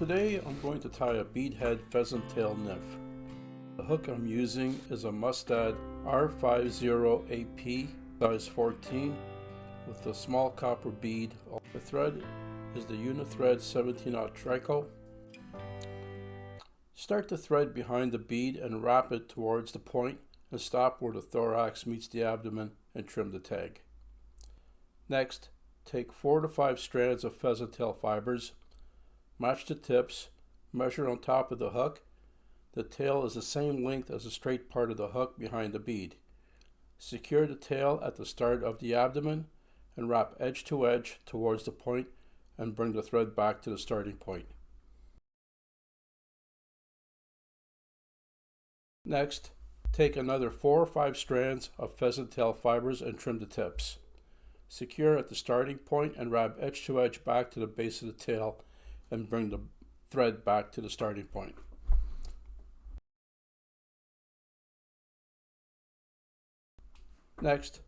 Today I'm going to tie a bead head pheasant tail nymph. The hook I'm using is a Mustad R50AP size 14 with a small copper bead. The thread is the Uni-Thread 17/0 trico. Start the thread behind the bead and wrap it towards the point and stop where the thorax meets the abdomen and trim the tag. Next, take 4 to 5 strands of pheasant tail fibers. Match the tips, measure on top of the hook. The tail is the same length as the straight part of the hook behind the bead. Secure the tail at the start of the abdomen and wrap edge to edge towards the point and bring the thread back to the starting point. Next, take another 4 or 5 strands of pheasant tail fibers and trim the tips. Secure at the starting point and wrap edge to edge back to the base of the tail and bring the thread back to the starting point. Next,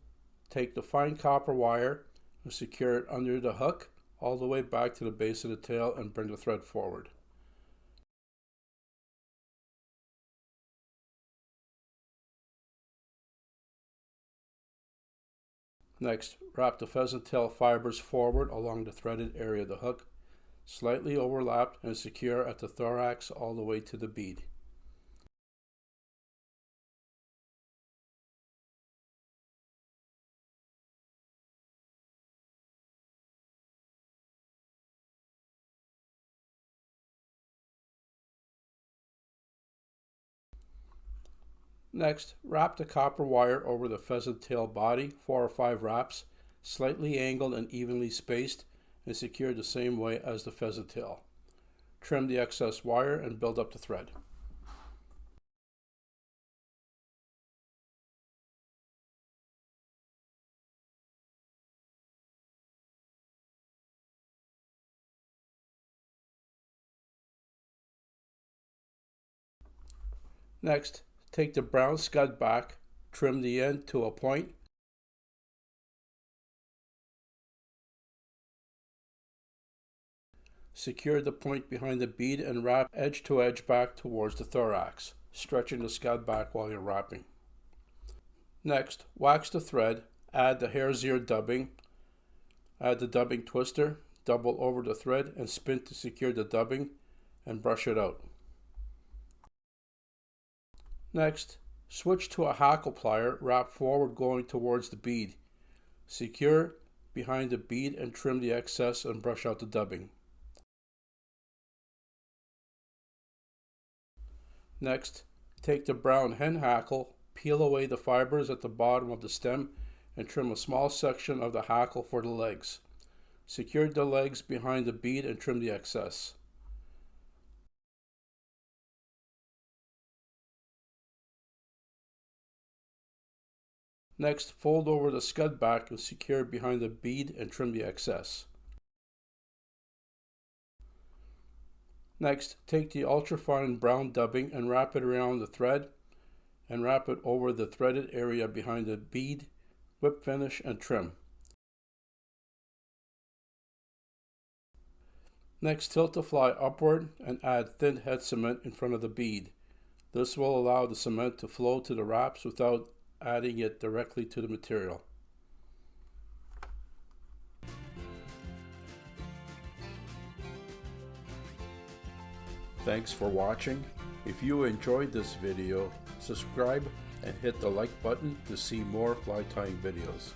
take the fine copper wire and secure it under the hook all the way back to the base of the tail and bring the thread forward. Next, wrap the pheasant tail fibers forward along the threaded area of the hook, slightly overlapped and secure at the thorax all the way to the bead. Next, wrap the copper wire over the pheasant tail body 4 or 5 wraps, slightly angled and evenly spaced, and secure the same way as the pheasant tail. Trim the excess wire and build up the thread. Next, take the brown scud back, trim the end to a point, secure the point behind the bead and wrap edge to edge back towards the thorax, stretching the scud back while you're wrapping. Next, wax the thread, add the hare's ear dubbing, add the dubbing twister, double over the thread and spin to secure the dubbing and brush it out. Next, switch to a hackle plier, wrap forward going towards the bead. Secure behind the bead and trim the excess and brush out the dubbing. Next, take the brown hen hackle, peel away the fibers at the bottom of the stem and trim a small section of the hackle for the legs. Secure the legs behind the bead and trim the excess. Next, fold over the scud back and secure behind the bead and trim the excess. Next, take the ultrafine brown dubbing and wrap it around the thread and wrap it over the threaded area behind the bead, whip finish and trim. Next, tilt the fly upward and add thin head cement in front of the bead. This will allow the cement to flow to the wraps without adding it directly to the material. Thanks for watching. If you enjoyed this video, subscribe and hit the like button to see more fly tying videos.